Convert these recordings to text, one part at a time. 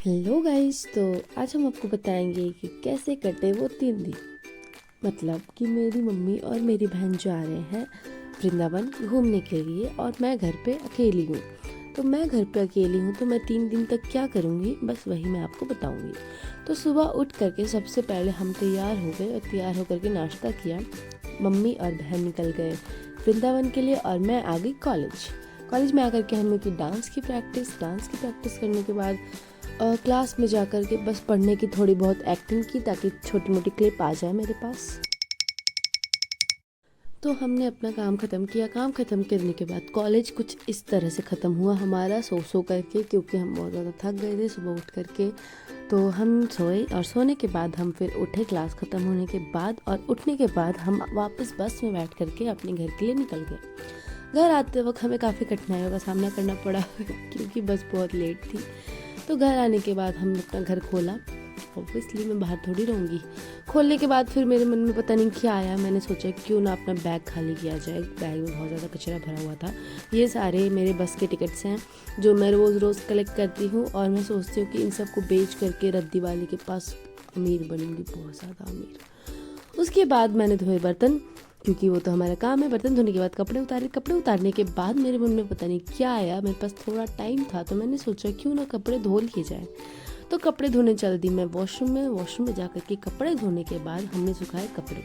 Hello guys. तो आज हम आपको बताएंगे कि कैसे कटे वो 3 दिन। मतलब कि मेरी मम्मी और मेरी बहन जा रहे हैं वृंदावन घूमने के लिए और मैं घर पे अकेली हूँ। तो मैं घर पे अकेली हूँ तो मैं 3 दिन तक क्या करूँगी, बस वही मैं आपको बताऊँगी। तो सुबह उठ करके सबसे पहले हम तैयार हो गए और तैयार होकर के नाश्ता किया। मम्मी और बहन निकल गए वृंदावन के लिए और मैं आ गई कॉलेज में आकर के हमने की डांस की प्रैक्टिस करने के बाद क्लास में जा कर के बस पढ़ने की थोड़ी बहुत एक्टिंग की ताकि छोटी मोटी क्लिप आ जाए मेरे पास। तो हमने अपना काम ख़त्म किया। काम ख़त्म करने के बाद कॉलेज कुछ इस तरह से ख़त्म हुआ हमारा सो करके, क्योंकि हम बहुत ज़्यादा थक गए थे सुबह उठ करके। तो हम सोए और सोने के बाद हम फिर उठे क्लास ख़त्म होने के बाद, और उठने के बाद हम वापस बस में बैठ करके अपने घर के लिए निकल गए। घर आते वक्त हमें काफ़ी कठिनाइयों का सामना करना पड़ा क्योंकि बस बहुत लेट थी। तो घर आने के बाद हमने अपना घर खोला। ऑब्वियसली मैं बाहर थोड़ी रहूँगी। खोलने के बाद फिर मेरे मन में पता नहीं क्या आया, मैंने सोचा क्यों ना अपना बैग खाली किया जाए। बैग में बहुत ज़्यादा कचरा भरा हुआ था। ये सारे मेरे बस के टिकट्स हैं जो मैं रोज़ कलेक्ट करती हूँ, और मैं सोचती हूँ कि इन सबको बेच करके रद्दी वाले के पास अमीर बनूँगी, बहुत ज़्यादा अमीर। उसके बाद मैंने धोए बर्तन, क्योंकि वो तो हमारा काम है। बर्तन धोने के बाद कपड़े उतारने के बाद मेरे मन में पता नहीं क्या आया, मेरे पास थोड़ा टाइम था तो मैंने सोचा क्यों ना कपड़े धो लिए जाए। तो कपड़े धोने चल दी मैं वॉशरूम में जा करके कपड़े धोने के बाद हमने सुखाए कपड़े।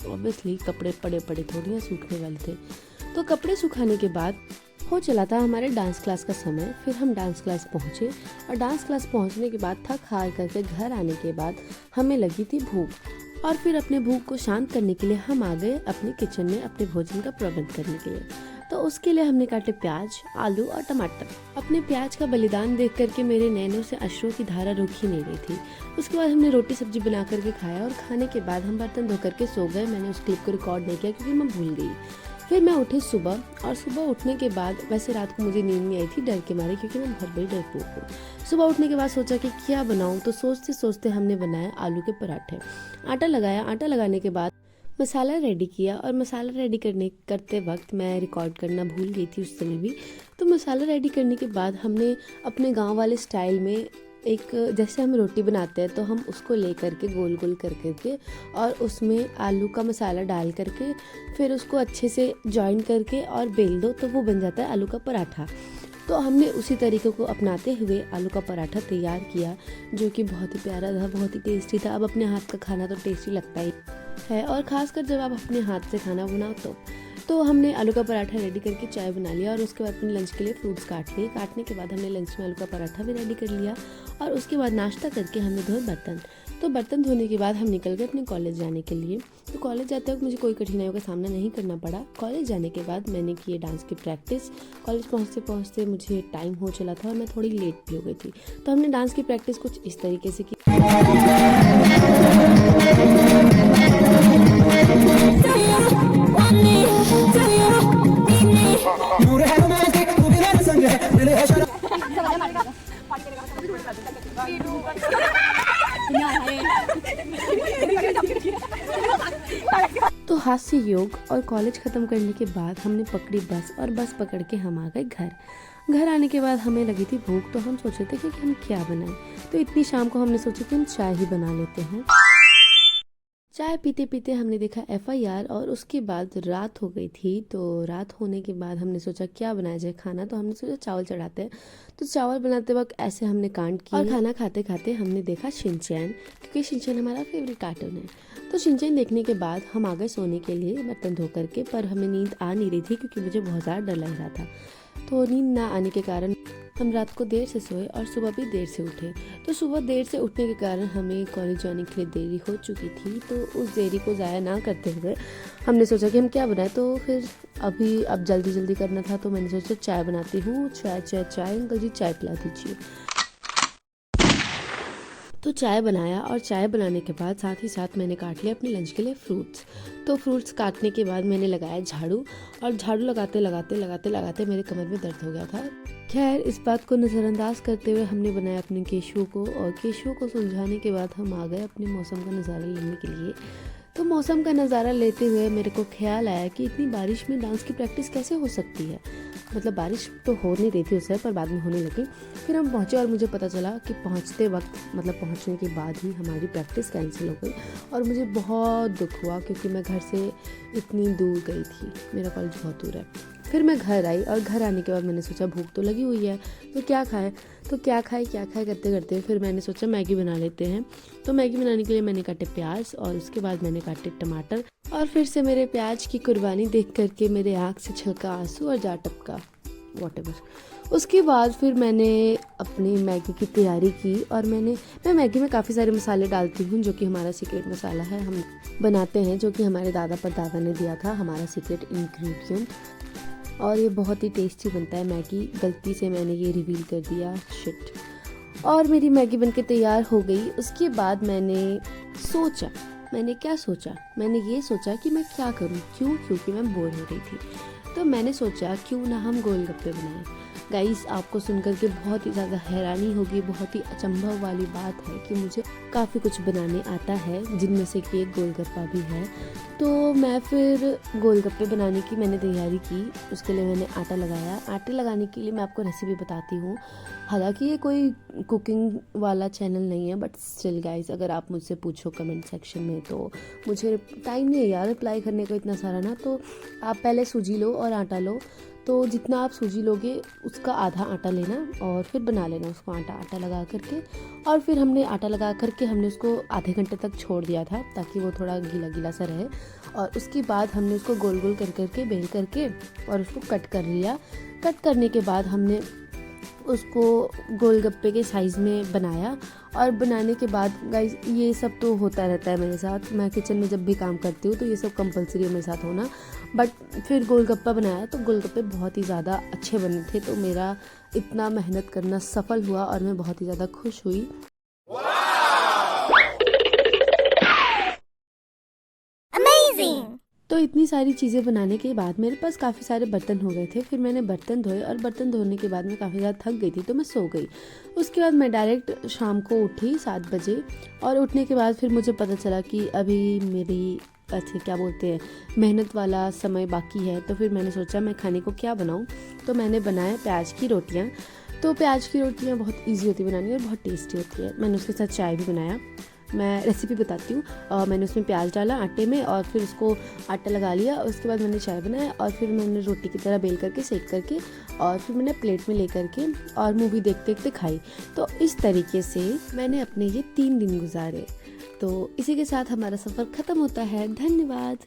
ऑब्वियसली कपड़े पड़े थोड़ी सूखने वाले थे। तो कपड़े सुखाने के बाद हो चला था हमारे डांस क्लास का समय। फिर हम डांस क्लास पहुँचे और डांस क्लास पहुँचने के बाद थक हार करके घर आने के बाद हमें लगी थी भूख, और फिर अपने भूख को शांत करने के लिए हम आ गए अपने किचन में अपने भोजन का प्रबंध करने के लिए। तो उसके लिए हमने काटे प्याज, आलू और टमाटर। अपने प्याज का बलिदान देख करके मेरे नैनों से अश्रों की धारा रुक ही नहीं रही थी। उसके बाद हमने रोटी सब्जी बना करके खाया, और खाने के बाद हम बर्तन धो करके सो गए। मैंने उस क्लिप को रिकॉर्ड नहीं किया क्योंकि मैं भूल गई। फिर मैं उठी सुबह, और सुबह उठने के बाद वैसे रात को मुझे नींद नहीं आई थी डर के मारे, क्योंकि मैं बहुत बड़ी डरपोक हूँ। सुबह उठने के बाद सोचा कि क्या बनाऊँ, तो सोचते सोचते हमने बनाया आलू के पराठे। आटा लगाया, आटा लगाने के बाद मसाला रेडी किया, और मसाला रेडी करते वक्त मैं रिकॉर्ड करना भूल गई थी उस समय भी। तो मसाला रेडी करने के बाद हमने अपने गांव वाले स्टाइल में एक, जैसे हम रोटी बनाते हैं तो हम उसको ले करके गोल गोल कर करके और उसमें आलू का मसाला डाल करके फिर उसको अच्छे से जॉइन करके और बेल दो, तो वो बन जाता है आलू का पराठा। तो हमने उसी तरीके को अपनाते हुए आलू का पराठा तैयार किया, जो कि बहुत ही प्यारा था, बहुत ही टेस्टी था। अब अपने हाथ का खाना तो टेस्टी लगता ही है, और ख़ासकर जब आप अपने हाथ से खाना बनाओ तो हमने आलू का पराठा रेडी करके चाय बना लिया, और उसके बाद अपने लंच के लिए फ्रूट्स काट लिए। काटने के बाद हमने लंच में आलू का पराठा भी रेडी कर लिया, और उसके बाद नाश्ता करके हमने धोए बर्तन। तो बर्तन धोने के बाद हम निकल गए अपने कॉलेज जाने के लिए। तो कॉलेज जाते वक्त मुझे कोई कठिनाइयों का सामना नहीं करना पड़ा। कॉलेज जाने के बाद मैंने किए डांस की प्रैक्टिस। कॉलेज पहुँचते मुझे टाइम हो चला था और मैं थोड़ी लेट भी हो गई थी। तो हमने डांस की प्रैक्टिस कुछ इस तरीके से की। तो हास्य योग और कॉलेज ख़त्म करने के बाद हमने पकड़ी बस, और बस पकड़ के हम आ गए घर आने के बाद हमें लगी थी भूख। तो हम सोचे थे कि हम क्या बनाएं। तो इतनी शाम को हमने सोचा कि हम चाय ही बना लेते हैं। चाय पीते पीते हमने देखा FIR, और उसके बाद रात हो गई थी। तो रात होने के बाद हमने सोचा क्या बनाया जाए खाना। तो हमने सोचा चावल चढ़ाते हैं। तो चावल बनाते वक्त ऐसे हमने कांड किया, और खाना खाते खाते हमने देखा शिनचैन, क्योंकि शिनचैन हमारा फेवरेट कार्टून है। तो शिनचैन देखने के बाद हम आ गए सोने के लिए बर्तन धो करके, पर हमें नींद आ नहीं रही थी क्योंकि मुझे बहुत ज़्यादा डर लग रहा था। तो नींद ना आने के कारण हम रात को देर से सोए और सुबह भी देर से उठे। तो सुबह देर से उठने के कारण हमें कॉलेज जाने के लिए देरी हो चुकी थी। तो उस देरी को ज़ाया ना करते हुए हमने सोचा कि हम क्या बनाएं। तो फिर अब जल्दी करना था, तो मैंने सोचा चाय बनाती हूँ। चाय अंकल जी चाय पिला दीजिए। तो चाय बनाया, और चाय बनाने के बाद साथ ही साथ मैंने काट लिया अपने लंच के लिए फ्रूट्स। तो फ्रूट्स काटने के बाद मैंने लगाया झाड़ू, और झाड़ू लगाते मेरे कमर में दर्द हो गया था। खैर, इस बात को नज़रअंदाज करते हुए हमने बनाया अपने केशुओं को, और केशुओं को सुलझाने के बाद हम आ गए अपने मौसम का नज़ारा लेने के लिए। तो मौसम का नज़ारा लेते हुए मेरे को ख्याल आया कि इतनी बारिश में डांस की प्रैक्टिस कैसे हो सकती है। मतलब बारिश तो हो नहीं रही थी उस समय, पर बाद में होने लगी। फिर हम पहुँचे और मुझे पता चला कि पहुँचते वक्त मतलब पहुँचने के बाद ही हमारी प्रैक्टिस कैंसिल हो गई और मुझे बहुत दुख हुआ क्योंकि मैं घर से इतनी दूर गई थी, मेरा कॉलेज बहुत दूर है। फिर मैं घर आई और घर आने के बाद मैंने सोचा भूख तो लगी हुई है तो क्या खाएं करते करते फिर मैंने सोचा मैगी बना लेते हैं। तो मैगी बनाने के लिए मैंने काटे प्याज और उसके बाद मैंने काटे टमाटर और फिर से मेरे प्याज की कुर्बानी देख करके मेरे आँख से छलका आंसू और जा टपका वॉटेवर। उसके बाद फिर मैंने अपनी मैगी की तैयारी की और मैं मैगी में काफ़ी सारे मसाले डालती हूँ जो कि हमारा सीक्रेट मसाला है, हम बनाते हैं, जो कि हमारे दादा परदादा ने दिया था, हमारा सीक्रेट इंग्रेडिएंट। और ये बहुत ही टेस्टी बनता है मैगी। गलती से मैंने ये रिवील कर दिया, शिट। और मेरी मैगी बनके तैयार हो गई। उसके बाद मैंने ये सोचा कि मैं क्या करूं, क्योंकि मैं बोर हो रही थी। तो मैंने सोचा क्यों ना हम गोलगप्पे बनाएं। गाइस, आपको सुनकर के बहुत ही ज़्यादा हैरानी होगी, बहुत ही अचंभव वाली बात है कि मुझे काफ़ी कुछ बनाने आता है, जिनमें से कि एक गोलगप्पा भी है। तो मैं फिर गोलगप्पे बनाने की मैंने तैयारी की। उसके लिए मैंने आटा लगाया। आटे लगाने के लिए मैं आपको रेसिपी बताती हूँ। हालांकि ये कोई कुकिंग वाला चैनल नहीं है, बट स्टिल गाइस, अगर आप मुझसे पूछो कमेंट सेक्शन में तो मुझे टाइम नहीं है यार रिप्लाई करने का इतना सारा ना। तो आप पहले सूजी लो और आटा लो। तो जितना आप सूजी लोगे उसका आधा आटा लेना और फिर बना लेना उसको आटा लगा करके। और फिर हमने आटा लगा करके हमने उसको आधे घंटे तक छोड़ दिया था ताकि वो थोड़ा गीला गीला सा रहे। और उसके बाद हमने उसको गोल गोल कर करके बेल करके और उसको कट कर लिया। कट करने के बाद हमने उसको गोलगप्पे के साइज़ में बनाया। और बनाने के बाद गाइस, ये सब तो होता रहता है मेरे साथ, मैं किचन में जब भी काम करती हूँ तो ये सब कंपलसरी है मेरे साथ होना। बट फिर गोलगप्पा बनाया तो गोलगप्पे बहुत ही ज़्यादा अच्छे बने थे। तो मेरा इतना मेहनत करना सफल हुआ और मैं बहुत ही ज़्यादा खुश हुई। तो इतनी सारी चीज़ें बनाने के बाद मेरे पास काफ़ी सारे बर्तन हो गए थे। फिर मैंने बर्तन धोए और बर्तन धोने के बाद मैं काफ़ी ज़्यादा थक गई थी तो मैं सो गई। उसके बाद मैं डायरेक्ट शाम को उठी 7 बजे। और उठने के बाद फिर मुझे पता चला कि अभी मेरी क्या बोलते हैं, मेहनत वाला समय बाकी है। तो फिर मैंने सोचा मैं खाने को क्या बनाऊँ। तो मैंने बनाया प्याज की रोटियाँ। तो प्याज की रोटियाँ बहुत ईजी होती है बनानी और बहुत टेस्टी होती है। मैंने उसके साथ चाय भी बनाया। मैं रेसिपी बताती हूँ। मैंने उसमें प्याज डाला आटे में और फिर उसको आटा लगा लिया। उसके बाद मैंने चाय बनाया और फिर मैंने रोटी की तरह बेल करके सेक करके और फिर मैंने प्लेट में ले करके और मूवी देखते देखते खाई। तो इस तरीके से मैंने अपने ये 3 दिन गुजारे। तो इसी के साथ हमारा सफ़र ख़त्म होता है। धन्यवाद।